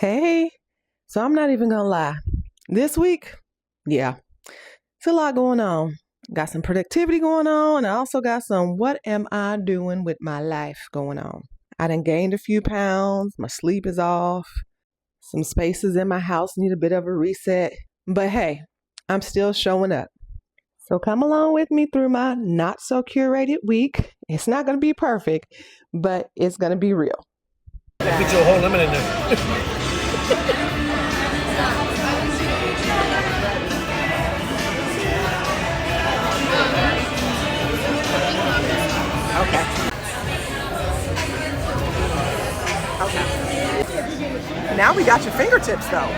Hey, so I'm not even gonna lie. This week, yeah, it's a lot going on. Got some productivity going on. I also got some what am I doing with my life going on. I done gained a few pounds. My sleep is off. Some spaces in my house need a bit of a reset. But hey, I'm still showing up. So come along with me through my not so curated week. It's not gonna be perfect, but it's gonna be real. Put your whole lemon in there. Okay. Okay. Now we got your fingertips though.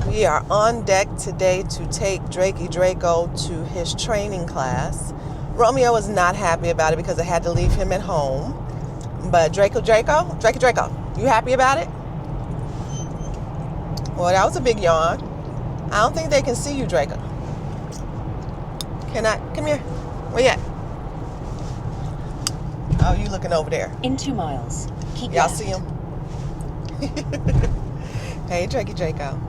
We are on deck today to take Draco to his training class. Romeo was not happy about it because I had to leave him at home. But Draco, you happy about it? Well, that was a big yawn. I don't think they can see you, Draco. Can I? Come here. Where you at? Oh, you looking over there. In 2 miles. Keep Y'all left. see him? Hey, Draco.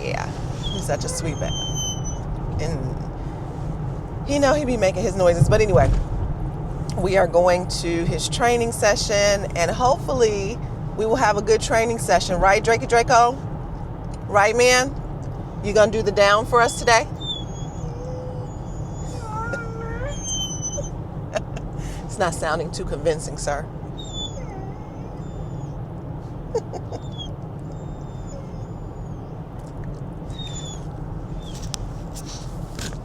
Yeah, he's such a sweet man. And he be making his noises. But anyway, we are going to his training session, and hopefully we will have a good training session. Right, Draco? Right, man? You gonna do the down for us today? It's not sounding too convincing, sir.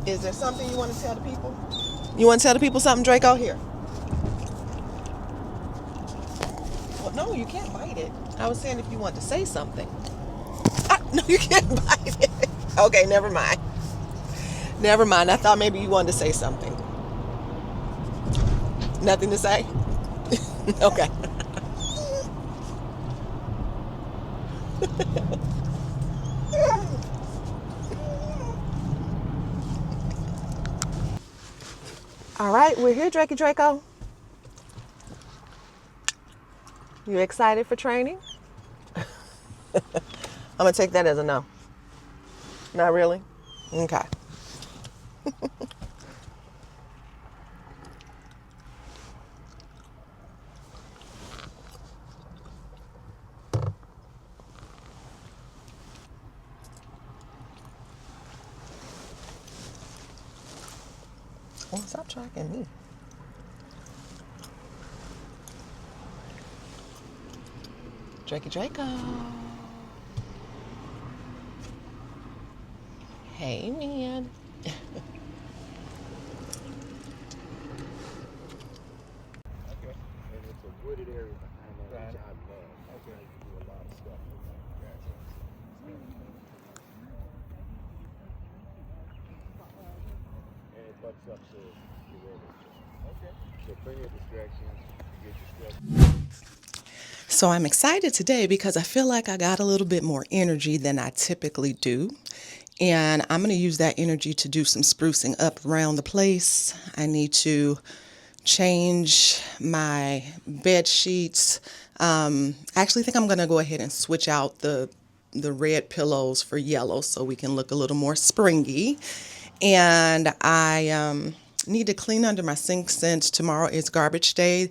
Is there something you want to tell the people? You want to tell the people something, Draco? Here. Well, no, you can't bite it. I was saying if you want to say something. No, you can't bite it. Okay, never mind. I thought maybe you wanted to say something. Nothing to say? Okay. All right, we're here, Draco. You excited for training? I'm gonna take that as a no. Not really? Okay. Well, stop tracking me. Draco. Hey, man. Okay. And it's a wooded area behind that, which I love. Okay. You can do a lot of stuff with that. And it butts up so you're ready. Okay. So plenty of distractions. You get distracted. So I'm excited today because I feel like I got a little bit more energy than I typically do. And I'm going to use that energy to do some sprucing up around the place. I need to change my bed sheets. I actually think I'm going to go ahead and switch out the red pillows for yellow so we can look a little more springy. And I need to clean under my sink since tomorrow is garbage day.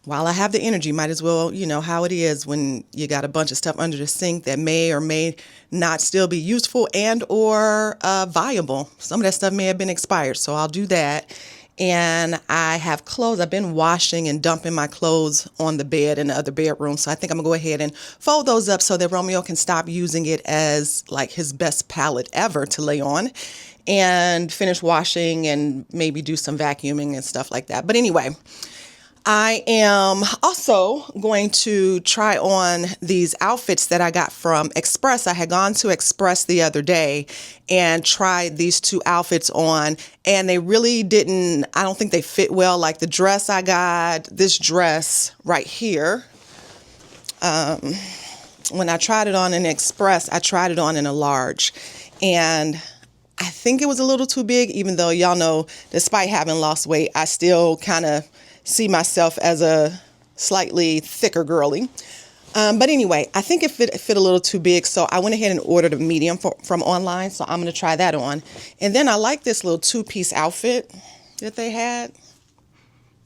While I have the energy, might as well, you know how it is when you got a bunch of stuff under the sink that may or may not still be useful and or viable. Some of that stuff may have been expired, so I'll do that. And I have clothes. I've been washing and dumping my clothes on the bed in the other bedroom, so I think I'm gonna go ahead and fold those up so that Romeo can stop using it as like his best pallet ever to lay on, and finish washing and maybe do some vacuuming and stuff like that. But anyway, I am also going to try on these outfits that I got from Express. I had gone to Express the other day and tried these two outfits on, and they really didn't, I don't think they fit well. Like the dress I got, this dress right here, when I tried it on in Express, I tried it on in a large, and I think it was a little too big, even though y'all know, despite having lost weight, I still kind of see myself as a slightly thicker girly. But anyway, I think it fit a little too big, so I went ahead and ordered a medium from online, so I'm going to try that on. And then I like this little two-piece outfit that they had.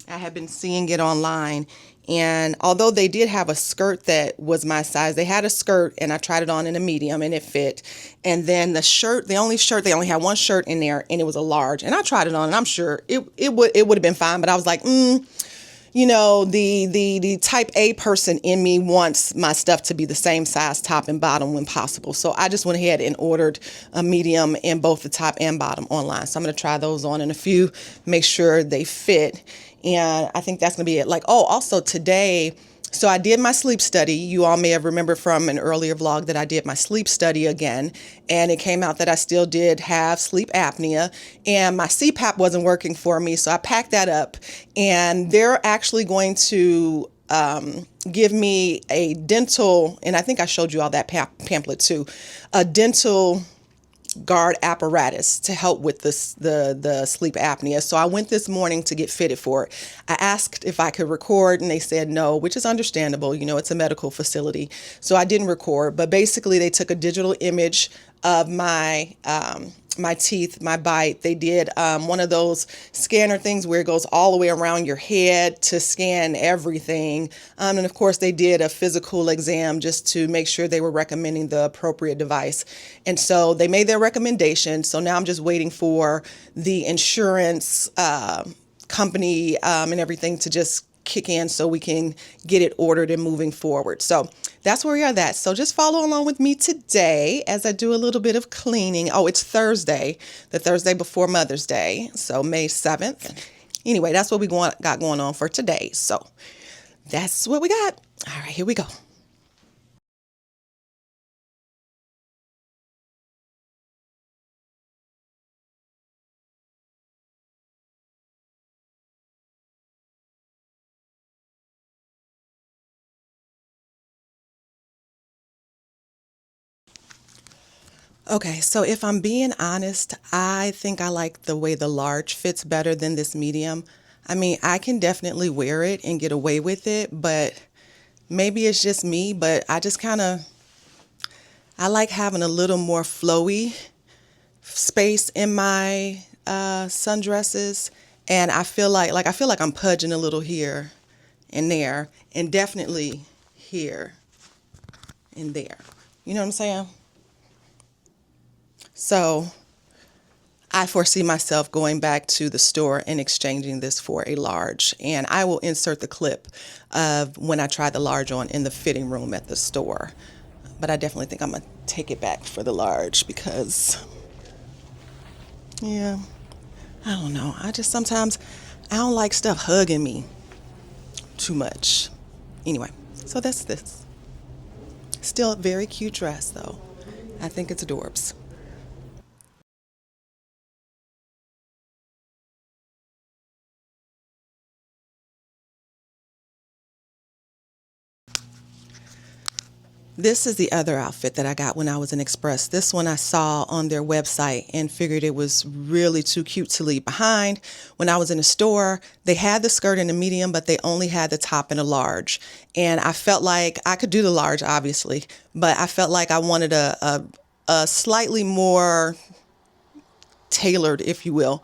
I have been seeing it online, and although they did have a skirt that was my size, they had a skirt, and I tried it on in a medium, and it fit. And then the shirt, they only had one shirt in there, and it was a large. And I tried it on, and I'm sure it would have been fine, but I was like, you know, the type A person in me wants my stuff to be the same size top and bottom when possible. So I just went ahead and ordered a medium in both the top and bottom online. So I'm going to try those on in a few, make sure they fit. And I think that's going to be it. Like, oh, also today, so I did my sleep study. You all may have remembered from an earlier vlog that I did my sleep study again, and it came out that I still did have sleep apnea, and my CPAP wasn't working for me, so I packed that up, and they're actually going to give me a dental, and I think I showed you all that pamphlet too, a dental guard apparatus to help with this the sleep apnea. So I went this morning to get fitted for it. I asked if I could record, and they said no, which is understandable. You know, it's a medical facility. So I didn't record, but basically they took a digital image of my my teeth, my bite. They did one of those scanner things where it goes all the way around your head to scan everything. And of course, they did a physical exam just to make sure they were recommending the appropriate device. And so they made their recommendation. So now I'm just waiting for the insurance company and everything to just kick in so we can get it ordered and moving forward. So that's where we are at. So just follow along with me today as I do a little bit of cleaning. Oh, it's Thursday, the Thursday before Mother's Day. So May 7th. Anyway, that's what we got going on for today. So that's what we got. All right, here we go. Okay, so if I'm being honest, I think I like the way the large fits better than this medium. I mean, I can definitely wear it and get away with it, but maybe it's just me, but I just kind of, I like having a little more flowy space in my sundresses, and I feel like I'm pudging a little here and there, and definitely here and there. You know what I'm saying? So I foresee myself going back to the store and exchanging this for a large. And I will insert the clip of when I tried the large on in the fitting room at the store. But I definitely think I'm going to take it back for the large because, yeah, I don't know. I just sometimes, I don't like stuff hugging me too much. Anyway, so that's this. Still a very cute dress, though. I think it's adorbs. This is the other outfit that I got when I was in Express. This one I saw on their website and figured it was really too cute to leave behind. When I was in the store, they had the skirt in a medium, but they only had the top in a large. And I felt like I could do the large, obviously, but I felt like I wanted a slightly more tailored, if you will,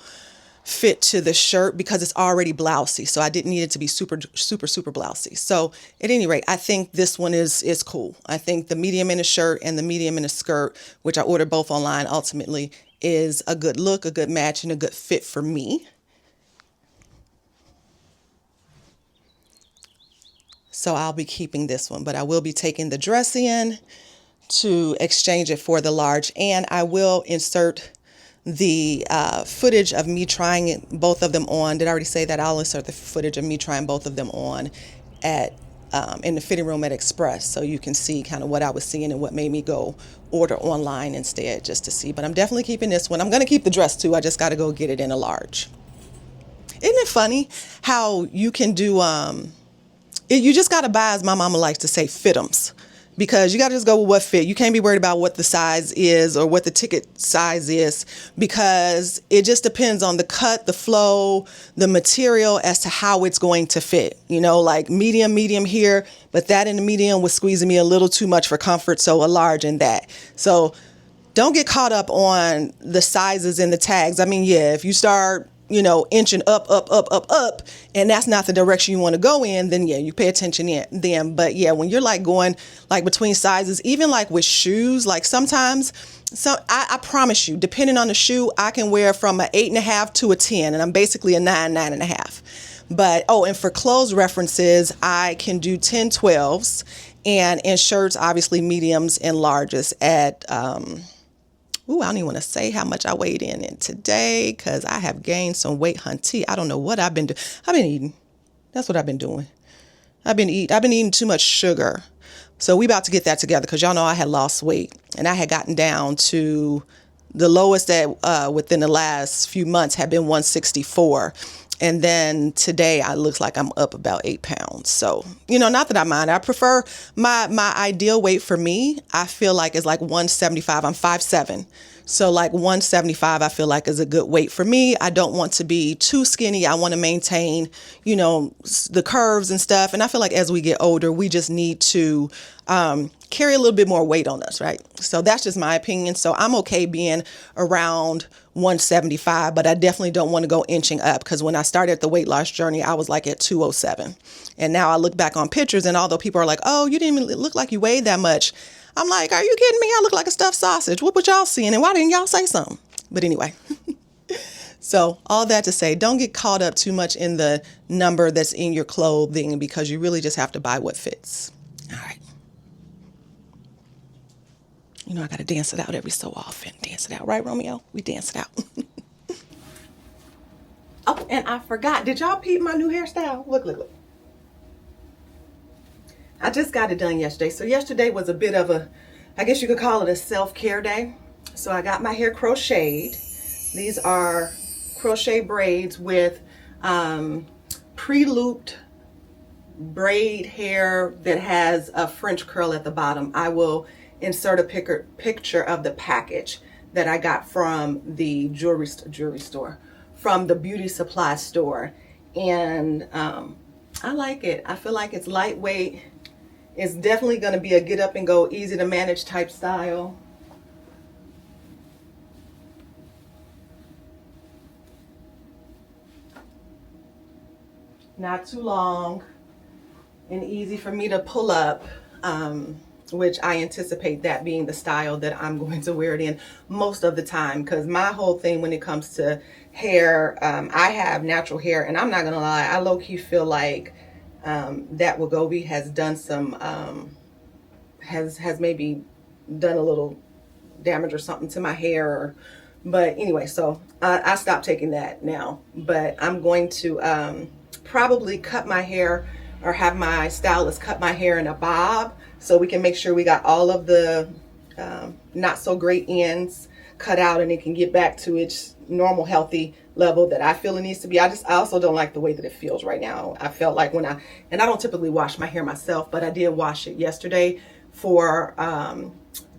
fit to the shirt because it's already blousy. So I didn't need it to be super blousy. So at any rate, I think this one is cool. I think the medium in a shirt and the medium in a skirt, which I ordered both online ultimately, is a good look, a good match, and a good fit for me. So I'll be keeping this one, but I will be taking the dress in to exchange it for the large, and I will insert the footage of me trying both of them on. Did I already say that? I'll insert the footage of me trying both of them on at in the fitting room at Express, so you can see kind of what I was seeing and what made me go order online instead, just to see. But I'm definitely keeping this one. I'm going to keep the dress too. I just got to go get it in a large. Isn't it funny how you can do you just got to buy, as my mama likes to say, fit-ems, because you got to just go with what fit. You can't be worried about what the size is or what the ticket size is, because it just depends on the cut, the flow, the material as to how it's going to fit. You know, like medium here, but that in the medium was squeezing me a little too much for comfort, so a large in that. So don't get caught up on the sizes and the tags. I mean, yeah, if you start inching up, and that's not the direction you want to go in, then yeah, you pay attention then. But yeah, when you're like going like between sizes, even like with shoes, like sometimes, I promise you, depending on the shoe, I can wear from an 8.5 to a 10, and I'm basically a 9.5. But, and for clothes references, I can do 10, 12s, and in shirts, obviously mediums and larges at, I don't even want to say how much I weighed in today, because I have gained some weight, hunty. I don't know what I've been doing. I've been eating. That's what I've been doing. I've been eating too much sugar. So we about to get that together, because y'all know I had lost weight, and I had gotten down to the lowest that within the last few months had been 164. And then today I looks like I'm up about 8 pounds. So, not that I mind. I prefer my ideal weight for me, I feel like, is like 175. I'm 5'7". So like 175, I feel like, is a good weight for me. I don't want to be too skinny. I want to maintain, the curves and stuff. And I feel like as we get older, we just need to carry a little bit more weight on us, right? So that's just my opinion. So I'm okay being around 175, but I definitely don't want to go inching up, because when I started the weight loss journey, I was like at 207. And now I look back on pictures, and although people are like, oh, you didn't even look like you weighed that much, I'm like, are you kidding me? I look like a stuffed sausage. What y'all seeing? And why didn't y'all say something? But anyway, so all that to say, don't get caught up too much in the number that's in your clothing, because you really just have to buy what fits. All right. I got to dance it out every so often. Dance it out, right, Romeo? We dance it out. Oh, and I forgot. Did y'all peep my new hairstyle? Look. I just got it done yesterday. So yesterday was a bit of I guess you could call it a self-care day. So I got my hair crocheted. These are crochet braids with pre-looped braid hair that has a French curl at the bottom. I will insert a picture of the package that I got from the jewelry store, from the beauty supply store. And I like it. I feel like it's lightweight. It's definitely going to be a get up and go, easy to manage type style. Not too long and easy for me to pull up, which I anticipate that being the style that I'm going to wear it in most of the time, because my whole thing when it comes to hair, I have natural hair, and I'm not going to lie, I low-key feel like that Wegovy has done some, has maybe done a little damage or something to my hair. But anyway, so I stopped taking that now. But I'm going to probably cut my hair, or have my stylist cut my hair in a bob, so we can make sure we got all of the not so great ends cut out, and it can get back to its normal healthy level that I feel it needs to be. I also don't like the way that it feels right now. I felt like and I don't typically wash my hair myself, but I did wash it yesterday for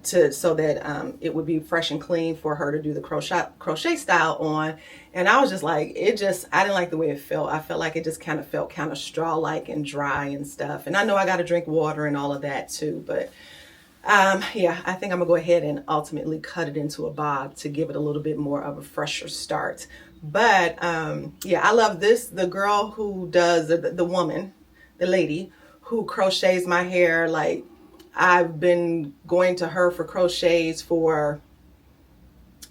so that it would be fresh and clean for her to do the crochet style on. And I was just like, I didn't like the way it felt. I felt like it just kind of felt kind of straw-like and dry and stuff. And I know I got to drink water and all of that too, but yeah, I think I'm gonna go ahead and ultimately cut it into a bob to give it a little bit more of a fresher start. But yeah, I love this. The girl who does, the woman, the lady who crochets my hair, like, I've been going to her for crochets for,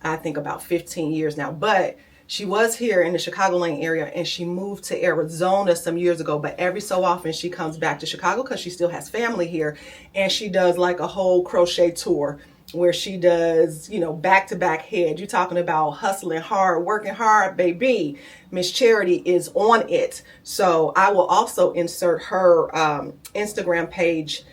I think, about 15 years now. But she was here in the Chicagoland area and she moved to Arizona some years ago. But every so often she comes back to Chicago because she still has family here. And she does like a whole crochet tour where she does, you know, back-to-back head. You're talking about hustling hard, working hard, baby. Miss Charity is on it. So I will also insert her Instagram page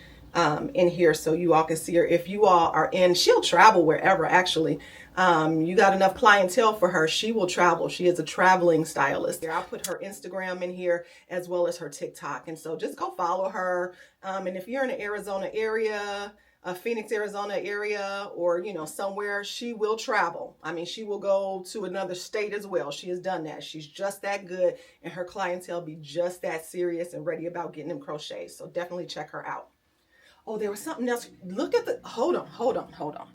in here so you all can see her. If you all are in, she'll travel wherever actually. You got enough clientele for her, she will travel. She is a traveling stylist. I'll put her Instagram in here as well as her TikTok. And so just go follow her. And if you're in the Arizona area, Phoenix, Arizona area, or, you know, somewhere, she will travel. I mean, she will go to another state as well. She has done that. She's just that good, and her clientele be just that serious and ready about getting them crochets. So definitely check her out. Oh, there was something else. Look at the, hold on.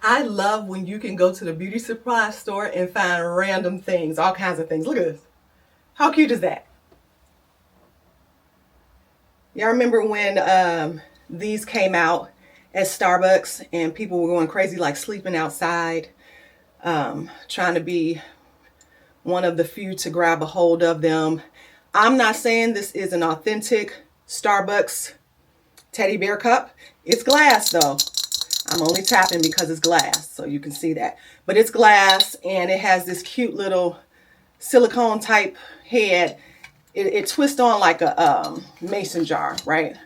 I love when you can go to the beauty supply store and find random things, all kinds of things. Look at this. How cute is that? Y'all remember when these came out at Starbucks and people were going crazy, like sleeping outside, trying to be one of the few to grab a hold of them. I'm not saying this is an authentic Starbucks teddy bear cup. It's glass though. I'm only tapping because it's glass, so you can see that. But it's glass and it has this cute little silicone type head. It twists on like a mason jar, right?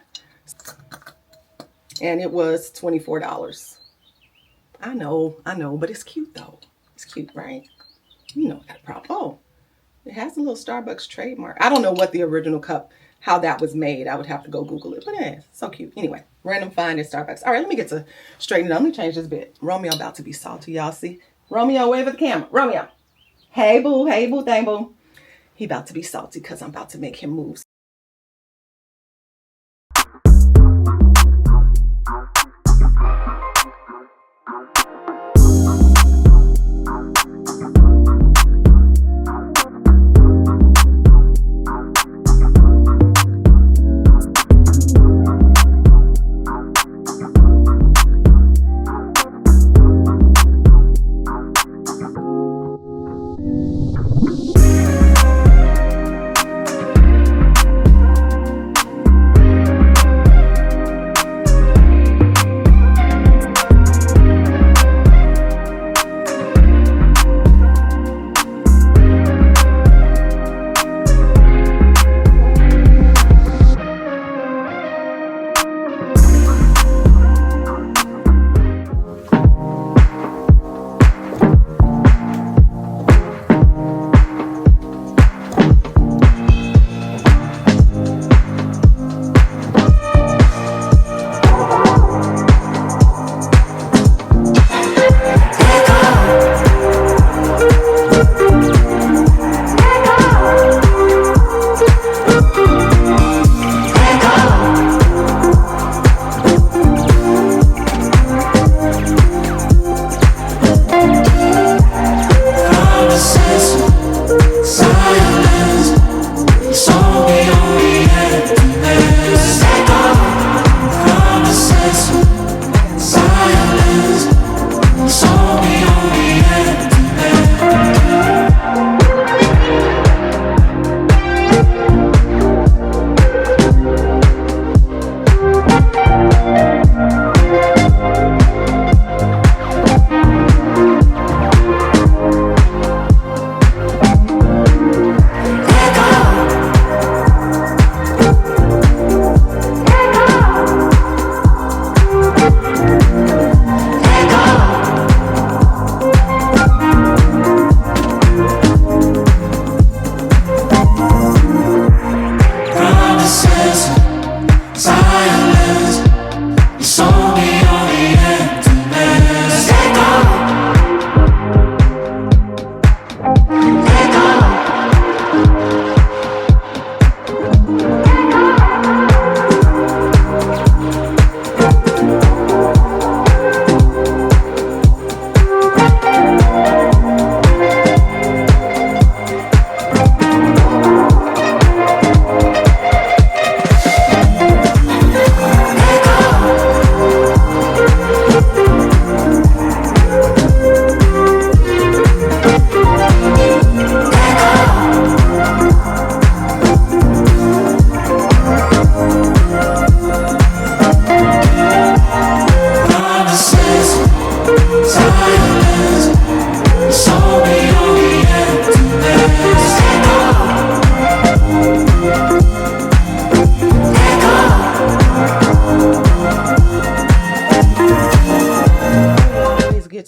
And it was $24. I know, but it's cute though. It's cute, right? You know that problem. Oh, it has a little Starbucks trademark. I don't know what the original cup, how that was made. I would have to go Google it, but it's so cute. Anyway, random find at Starbucks. All right, let me get to straighten it up. Let me change this bit. Romeo about to be salty, y'all see? Romeo, wave at the camera. Romeo. Hey, boo, thang, boo. He about to be salty because I'm about to make him move.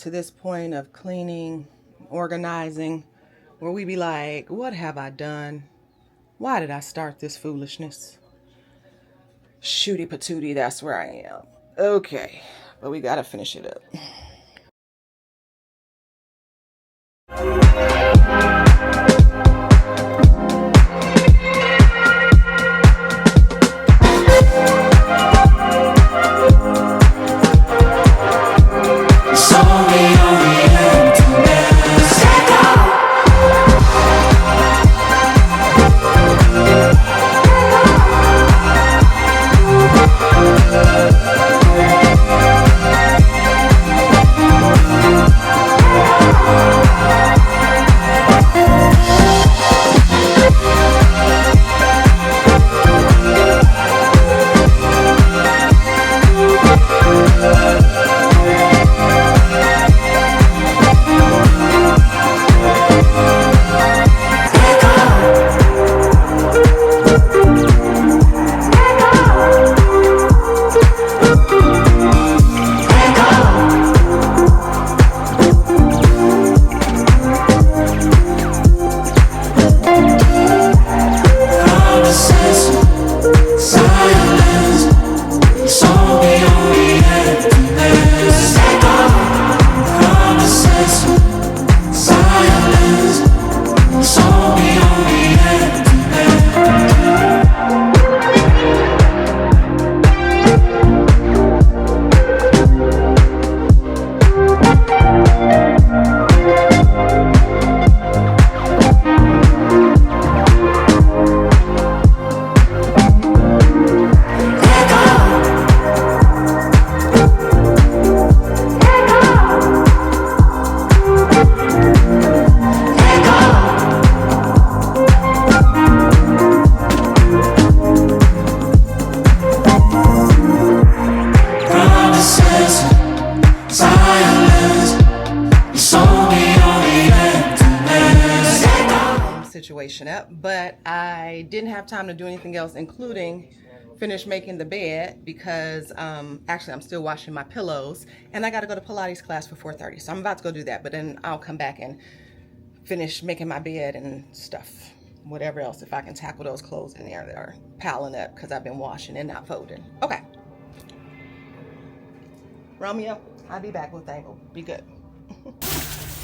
to this point of cleaning, organizing, where we be like, what have I done? Why did I start this foolishness? Shooty patootie, that's where I am. Okay, but we gotta finish it up. Situation up, but I didn't have time to do anything else, including finish making the bed, because actually I'm still washing my pillows, and I got to go to Pilates class for 4:30, so I'm about to go do that, but then I'll come back and finish making my bed and stuff, whatever else, if I can tackle those clothes in there that are piling up because I've been washing and not folding. Okay, Romeo, I'll be back with Dangle. Be good.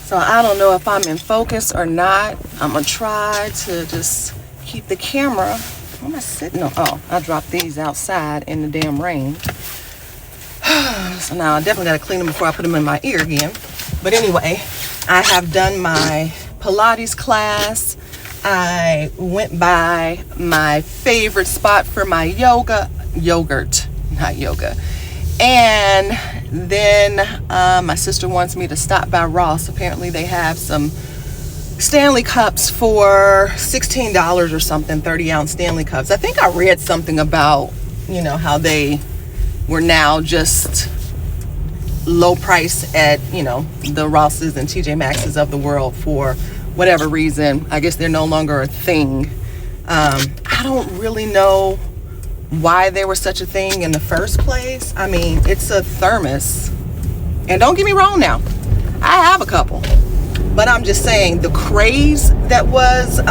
So I don't know if I'm in focus or not. I'm gonna try to just keep the camera. What am I sitting on? Oh, I dropped these outside in the damn rain. So now I definitely gotta clean them before I put them in my ear again. But anyway, I have done my Pilates class. I went by my favorite spot for my yogurt, not yoga. And then my sister wants me to stop by Ross. Apparently they have some Stanley cups for $16 or something, 30-ounce Stanley cups. I think I read something about, you know, how they were now just low price at, you know, the Rosses and TJ Maxx's of the world for whatever reason. I guess they're no longer a thing. I don't really know why they were such a thing in the first place. I mean, it's a thermos, and don't get me wrong now, I have a couple, but I'm just saying the craze that was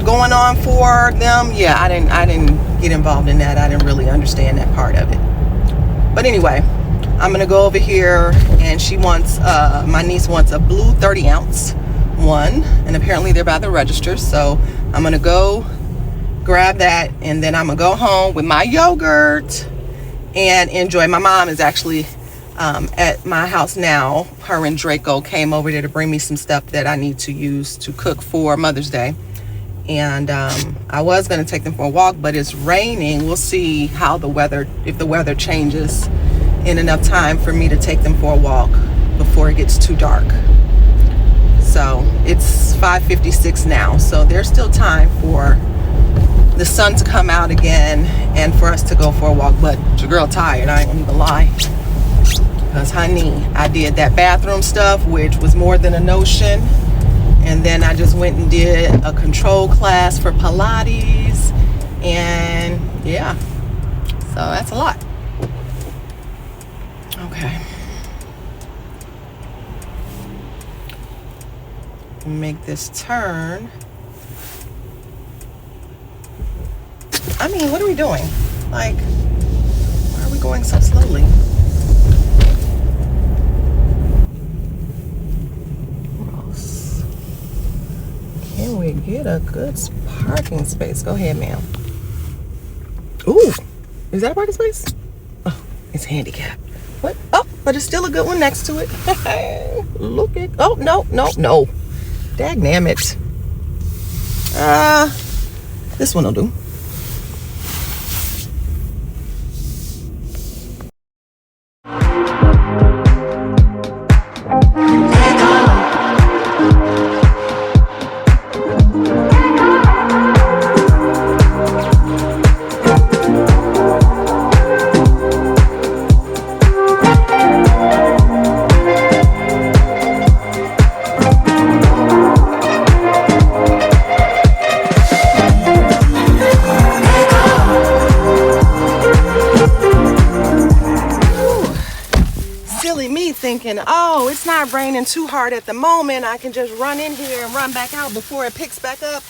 going on for them, yeah, I didn't get involved in that. I didn't really understand that part of it. But anyway, I'm gonna go over here, and she wants my niece wants a blue 30-ounce one, and apparently they're by the register, so I'm gonna go grab that, and then I'm gonna go home with my yogurt and enjoy. My mom is actually at my house now. Her and Draco came over there to bring me some stuff that I need to use to cook for Mother's Day, and I was gonna take them for a walk, but it's raining. We'll see how the weather, if the weather changes in enough time for me to take them for a walk before it gets too dark. So it's 5:56 now, so there's still time for the sun to come out again and for us to go for a walk. But your girl tired, I ain't gonna even lie, because honey, I did that bathroom stuff, which was more than a notion, and then I just went and did a control class for Pilates, and yeah, so that's a lot. Okay, make this turn. I mean, what are we doing? Like, why are we going so slowly? Gross. Can we get a good parking space? Go ahead, ma'am. Ooh, is that a parking space? Oh, it's handicapped. What? Oh, but it's still a good one next to it. Look at, oh, no. Dagnammit. This one will do. Thinking, oh, it's not raining too hard at the moment. I can just run in here and run back out before it picks back up.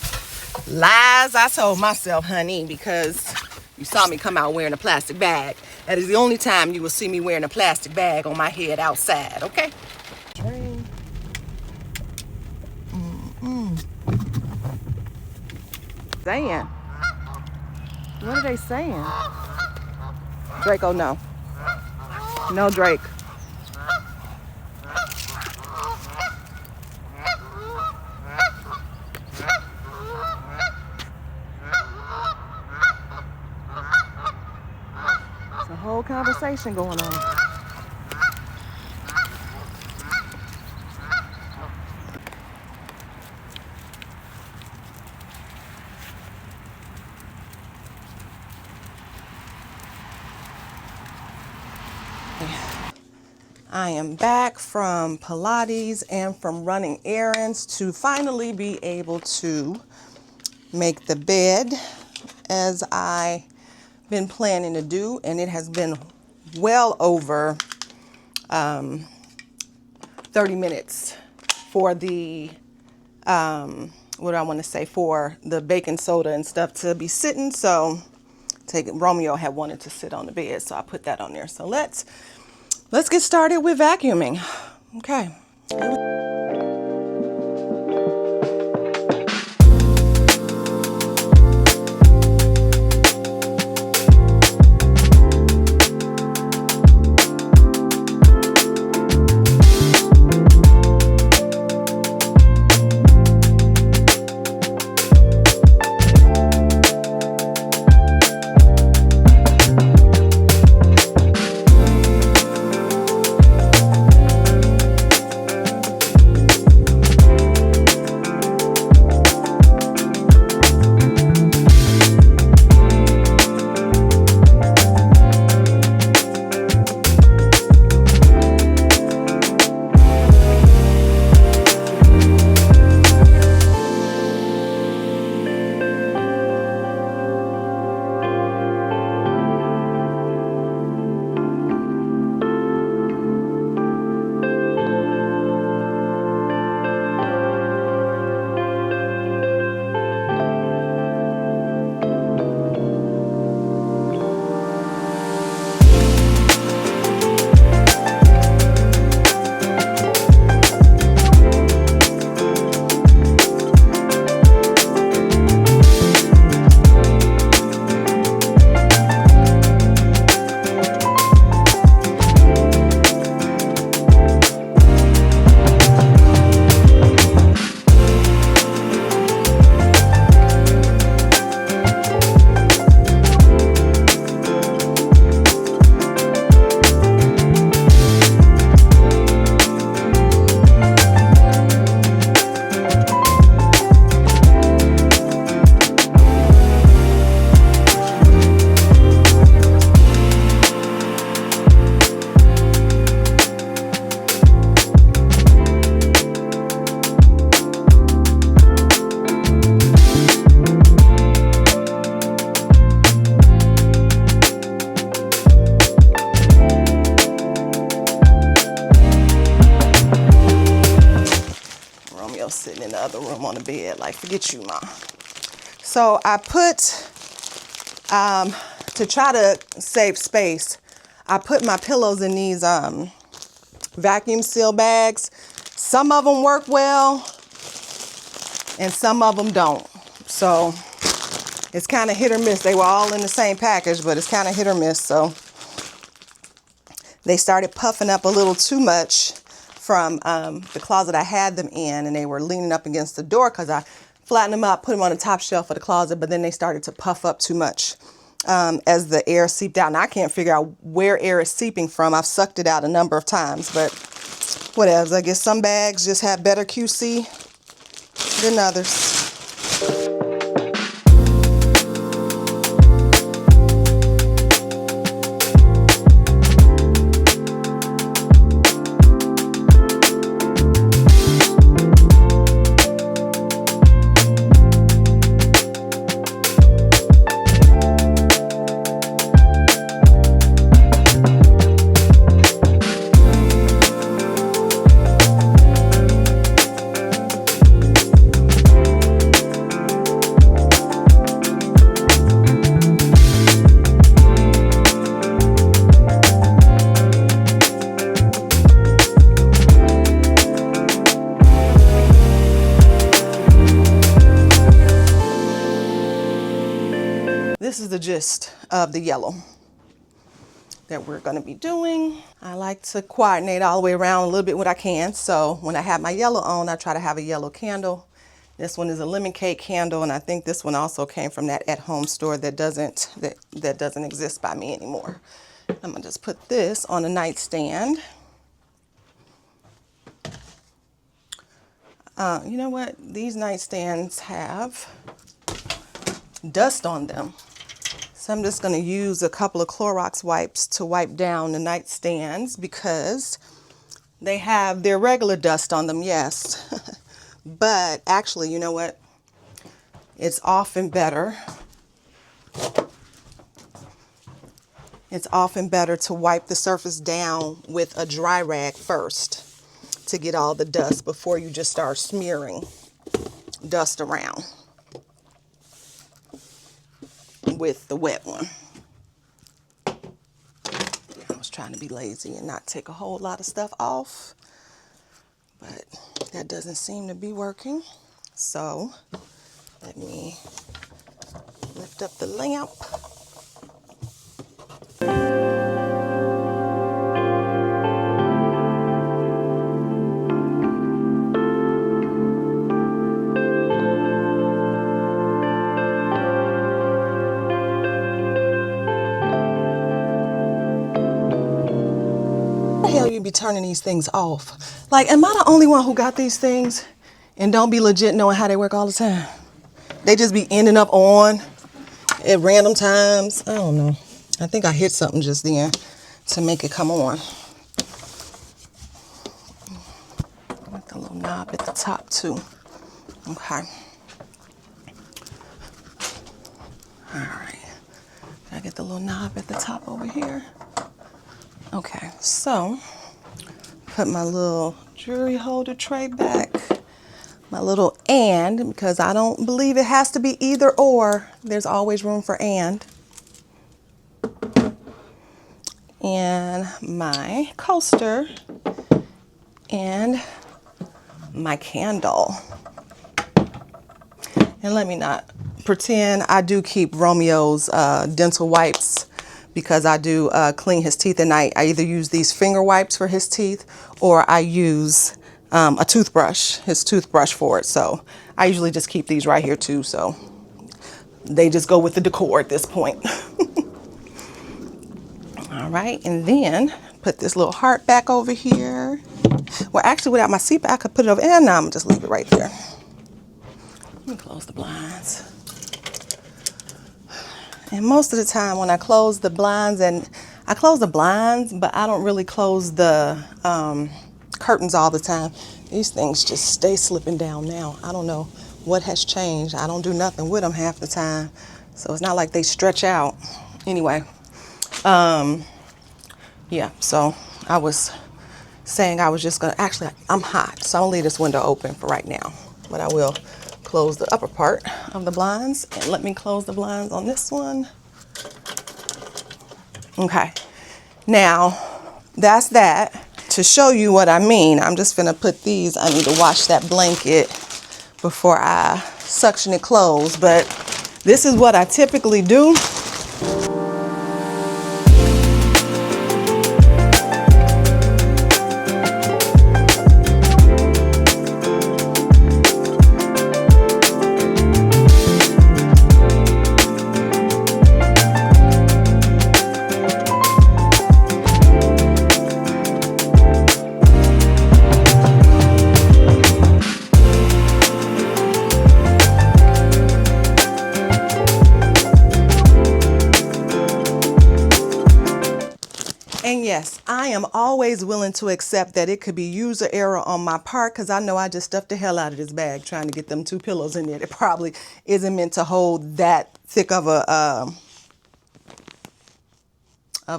Lies I told myself, honey, because you saw me come out wearing a plastic bag. That is the only time you will see me wearing a plastic bag on my head outside, okay? Train. Saying. What are they saying? Draco, no. No, Drake. Whole conversation going on. I am back from Pilates and from running errands to finally be able to make the bed as I been planning to do, and it has been well over 30 minutes for the what do I want to say, for the baking soda and stuff to be sitting. So Romeo had wanted to sit on the bed, so I put that on there. So let's get started with vacuuming. Okay. other room on the bed. Like, forget you, Ma. So I put, to try to save space, I put my pillows in these vacuum seal bags. Some of them work well and some of them don't. So it's kind of hit or miss. They were all in the same package, but it's kind of hit or miss. So they started puffing up a little too much from the closet I had them in, and they were leaning up against the door because I flattened them up, put them on the top shelf of the closet, but then they started to puff up too much as the air seeped out. And I can't figure out where air is seeping from. I've sucked it out a number of times, but whatever. I guess some bags just have better QC than others. This is the gist of the yellow that we're going to be doing. I like to coordinate all the way around a little bit when I can. So when I have my yellow on, I try to have a yellow candle. This one is a lemon cake candle, and I think this one also came from that at-home store that doesn't exist by me anymore. I'm gonna just put this on a nightstand. You know what? These nightstands have dust on them. So I'm just going to use a couple of Clorox wipes to wipe down the nightstands because they have their regular dust on them, yes. But actually, you know what? It's often better. It's often better to wipe the surface down with a dry rag first to get all the dust before you just start smearing dust around with the wet one. I was trying to be lazy and not take a whole lot of stuff off, but that doesn't seem to be working. So let me lift up the lamp. Hell, you be turning these things off? Like, am I the only one who got these things and don't be legit knowing how they work all the time? They just be ending up on at random times. I don't know. I think I hit something just then to make it come on. With the little knob at the top too. Okay. All right. Did I get the little knob at the top over here? Okay, so put my little jewelry holder tray back. My little and, because I don't believe it has to be either or. There's always room for and. And my coaster and my candle. And let me not pretend I do keep Romeo's dental wipes because I do clean his teeth at night. I either use these finger wipes for his teeth or I use a toothbrush, his toothbrush for it. So I usually just keep these right here too. So they just go with the decor at this point. All right, and then put this little heart back over here. Well, actually, without my CPAP, I could put it over, and now I'm gonna just leave it right there. Let me close the blinds. And most of the time when I close the blinds, and I close the blinds, but I don't really close the curtains all the time. These things just stay slipping down now. I don't know what has changed. I don't do nothing with them half the time. So it's not like they stretch out. Anyway, yeah, so I was saying I was just gonna, actually, I'm hot, so I'm gonna leave this window open for right now. but I will close the upper part of the blinds. And let me close the blinds on this one. Okay, now that's that. To show you what I mean, I'm just gonna put these, I need to wash that blanket before I suction it closed, but this is what I typically do. And yes, I am always willing to accept that it could be user error on my part, because I know I just stuffed the hell out of this bag trying to get them 2 pillows in there that probably isn't meant to hold that thick of a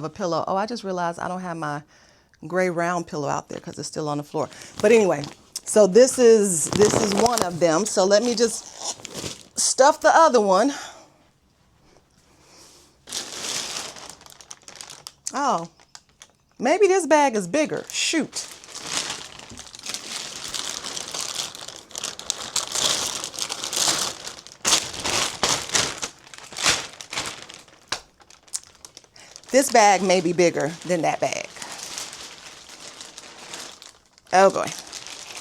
pillow. Oh, I just realized I don't have my gray round pillow out there because it's still on the floor. But anyway, so this is one of them. So let me just stuff the other one. Oh, maybe this bag is bigger. Shoot. This bag may be bigger than that bag. Oh boy.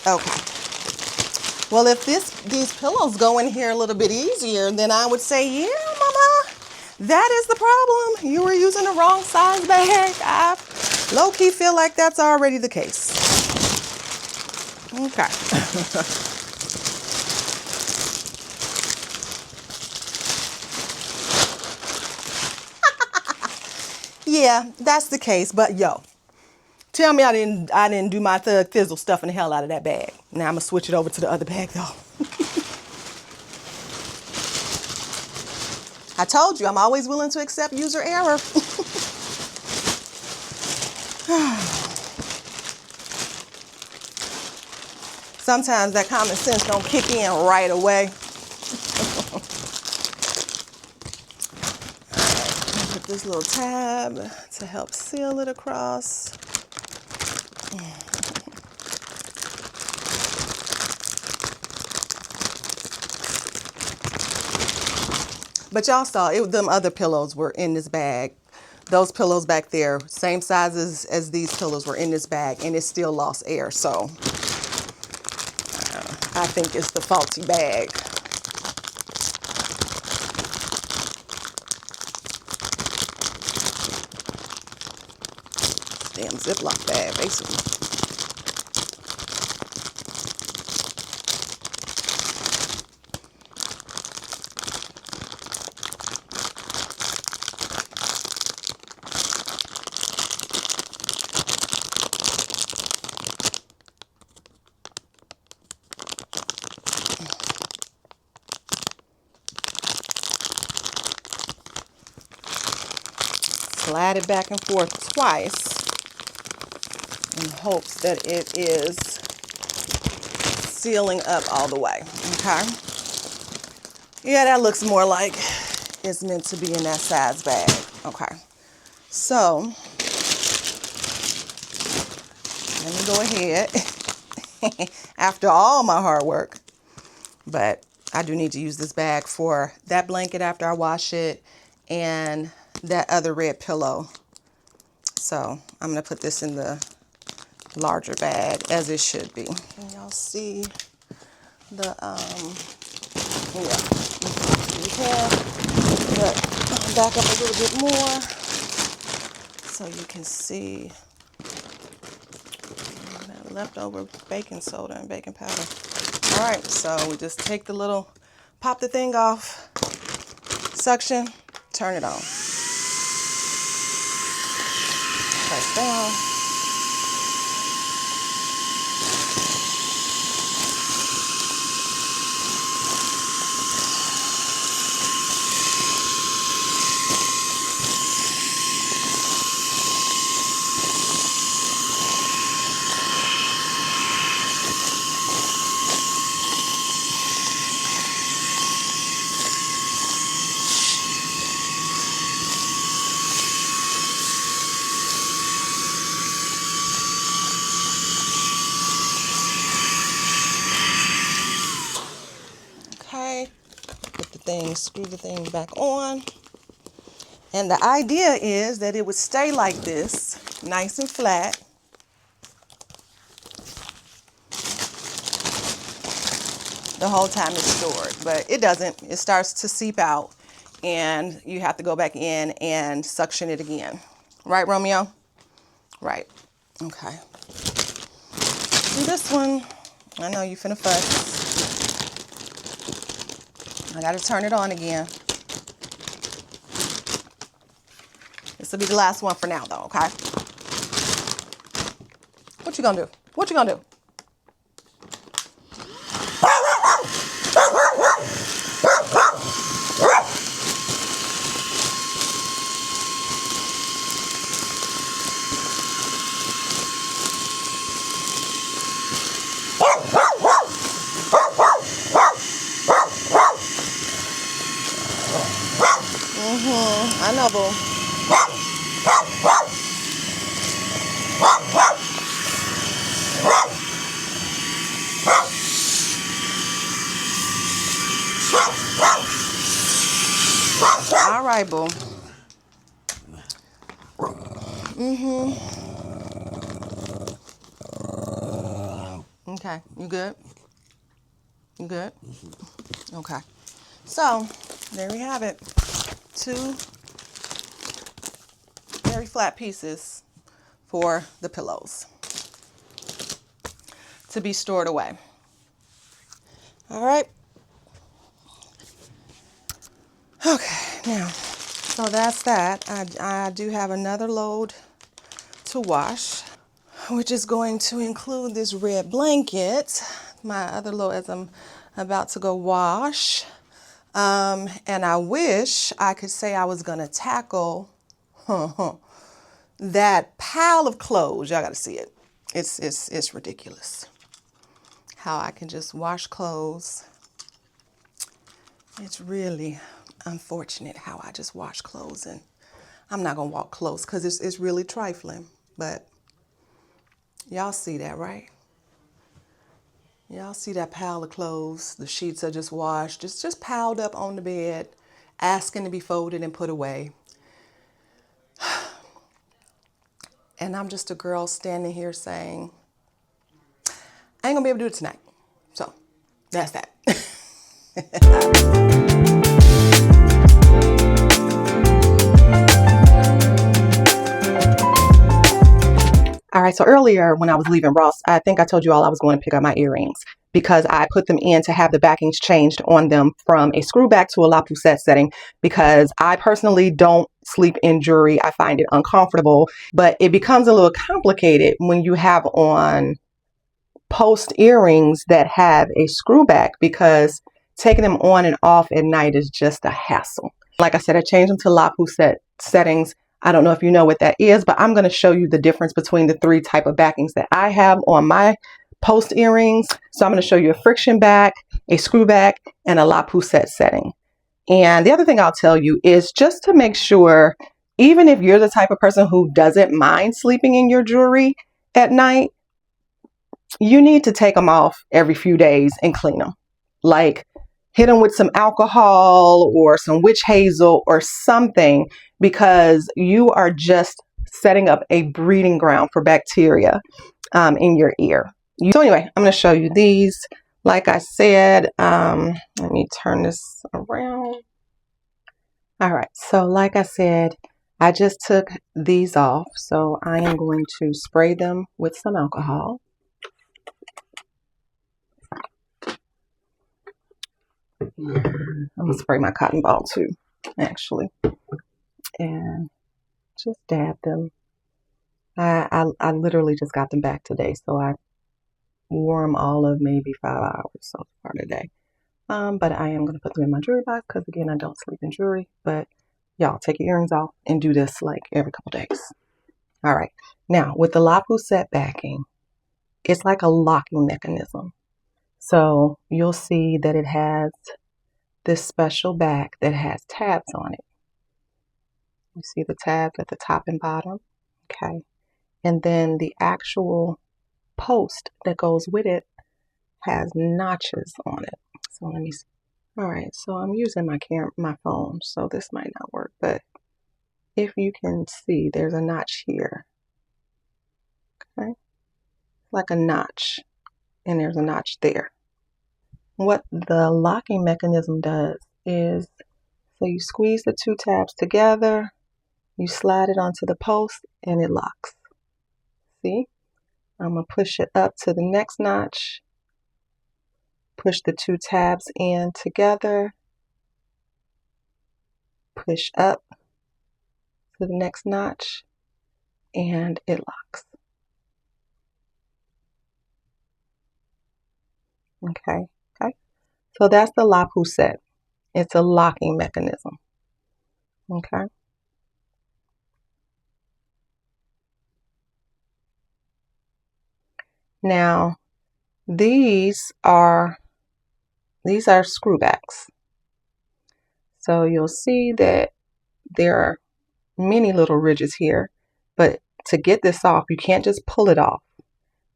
Okay. Well, if these pillows go in here a little bit easier, then I would say, yeah, mama, that is the problem. You were using the wrong size bag. I low-key feel like that's already the case. Okay. Yeah, that's the case. But yo, tell me I didn't do my thug thizzle stuffing the hell out of that bag. Now I'm gonna switch it over to the other bag though. I told you I'm always willing to accept user error. Sometimes that common sense don't kick in right away. Put this little tab to help seal it across. But y'all saw it, them other pillows were in this bag. Those pillows back there, same sizes as these pillows, were in this bag, and it still lost air. So I think it's the faulty bag. Damn Ziploc bag, basically. Slide it back and forth twice in hopes that it is sealing up all the way. Okay. Yeah, that looks more like it's meant to be in that size bag. Okay. So let me go ahead after all my hard work. But I do need to use this bag for that blanket after I wash it and that other red pillow. So I'm going to put this in the larger bag as it should be. Can y'all see the, yeah, you can, but back up a little bit more so you can see that leftover baking soda and baking powder. All right, so we just take the little, pop the thing off, suction, turn it on. Press down. me screw the thing back on. And the idea is that it would stay like this, nice and flat. The whole time it's stored, but it doesn't. It starts to seep out and you have to go back in and suction it again. Right, Romeo? Right. Okay. Do this one. I know you finna fuss. I gotta turn it on again. This will be the last one for now though, okay? What you gonna do? What you gonna do? I know, boo. All right, boo. Okay, you good? You good? Okay. So, there we have it. 2 very flat pieces for the pillows to be stored away. All right. Okay, now, so that's that. I do have another load to wash, which is going to include this red blanket. My other load as I'm about to go wash. And I wish I could say I was gonna tackle that pile of clothes. Y'all gotta see it. It's ridiculous how I can just wash clothes. It's really unfortunate how I just wash clothes, and I'm not gonna walk close because it's really trifling, but y'all see that, right? Y'all see that pile of clothes? The sheets are just washed, just piled up on the bed, asking to be folded and put away. And I'm just a girl standing here saying, I ain't gonna be able to do it tonight. So that's that. All right, so earlier when I was leaving Ross, I think I told you all I was going to pick up my earrings because I put them in to have the backings changed on them from a screw back to a la Poussette setting because I personally don't sleep in jewelry. I find it uncomfortable, but it becomes a little complicated when you have on post earrings that have a screw back because taking them on and off at night is just a hassle. Like I said, I changed them to La Poussette settings. I don't know if you know what that is, but I'm going to show you the difference between the 3 type of backings that I have on my post earrings. So I'm going to show you a friction back, a screw back, and a La Poussette setting. And the other thing I'll tell you is just to make sure, even if you're the type of person who doesn't mind sleeping in your jewelry at night, you need to take them off every few days and clean them. Like hit them with some alcohol or some witch hazel or something, because you are just setting up a breeding ground for bacteria in your ear. So anyway, I'm going to show you these. Like I said, let me turn this around. All right, so like I said, I just took these off. So I am going to spray them with some alcohol. I'm gonna spray my cotton ball too, actually, and just dab them. I literally just got them back today, so I wore them all of maybe 5 hours so far today. But I am gonna put them in my jewelry box because again, I don't sleep in jewelry. But y'all take your earrings off and do this like every couple days. All right, now with the La Poussette backing, it's like a locking mechanism. So you'll see that it has this special back that has tabs on it. You see the tabs at the top and bottom, okay? And then the actual post that goes with it has notches on it. So let me All right, so I'm using my phone, so this might not work, but if you can see, there's a notch here. Okay, like a notch, and there's a notch there. What the locking mechanism does is, so you squeeze the two tabs together, you slide it onto the post, and it locks. See? I'm going to push it up to the next notch, push the two tabs in together, push up to the next notch, and it locks. Okay. So that's the La Poussette. It's a locking mechanism. Okay. Now, these are screwbacks. So you'll see that there are many little ridges here, but to get this off, you can't just pull it off.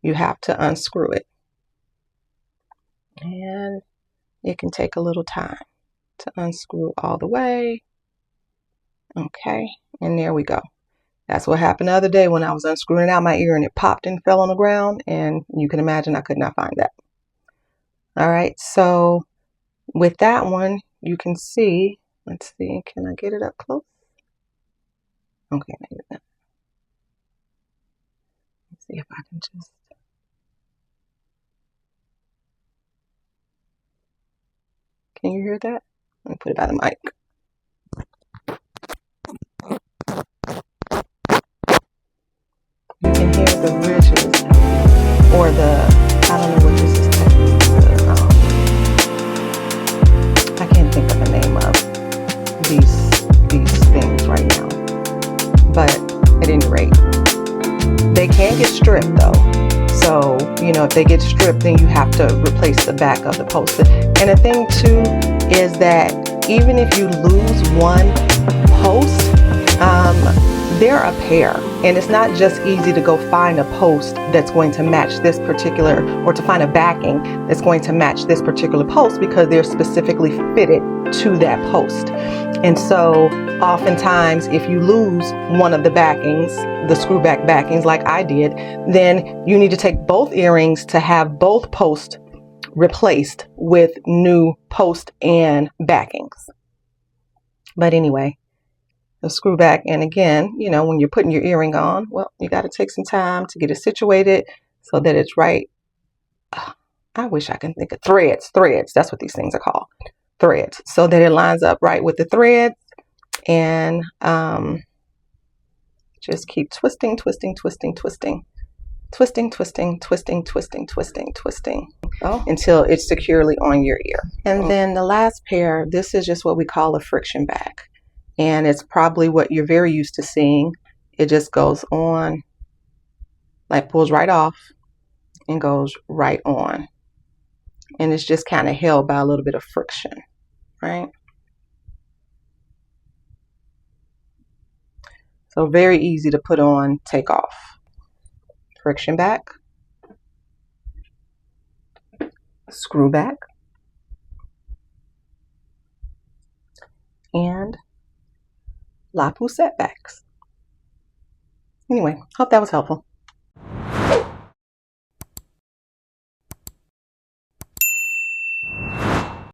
You have to unscrew it. And it can take a little time to unscrew all the way. Okay, and there we go. That's what happened the other day when I was unscrewing out my ear and it popped and fell on the ground, and you can imagine I could not find that. All right, so with that one, you can see, let's see, can I get it up close? Okay, maybe not. Let's see if I can just, can you hear that? Let me put it by the mic. You can hear the ridges, or I don't know what this is. I can't think of the name of these things right now. But at any rate, they can get stripped though. So, if they get stripped, then you have to replace the back of the post. And the thing too is that even if you lose one post, they're a pair, and it's not just easy to go find a post that's going to match this particular, or to find a backing that's going to match this particular post, because they're specifically fitted to that post. And so oftentimes if you lose one of the backings, the screw back backings like I did, then you need to take both earrings to have both posts replaced with new post and backings. But anyway, the screw back, and again, when you're putting your earring on, well, you got to take some time to get it situated so that it's right. I wish I can think of threads. That's what these things are called. Threads. So that it lines up right with the threads, and just keep twisting until it's securely on your ear. And then the last pair, this is just what we call a friction back. And it's probably what you're very used to seeing. It just goes on, like pulls right off and goes right on. And it's just kind of held by a little bit of friction, right? So very easy to put on, take off. Friction back, screw back, and La Poussette backs. Anyway, hope that was helpful.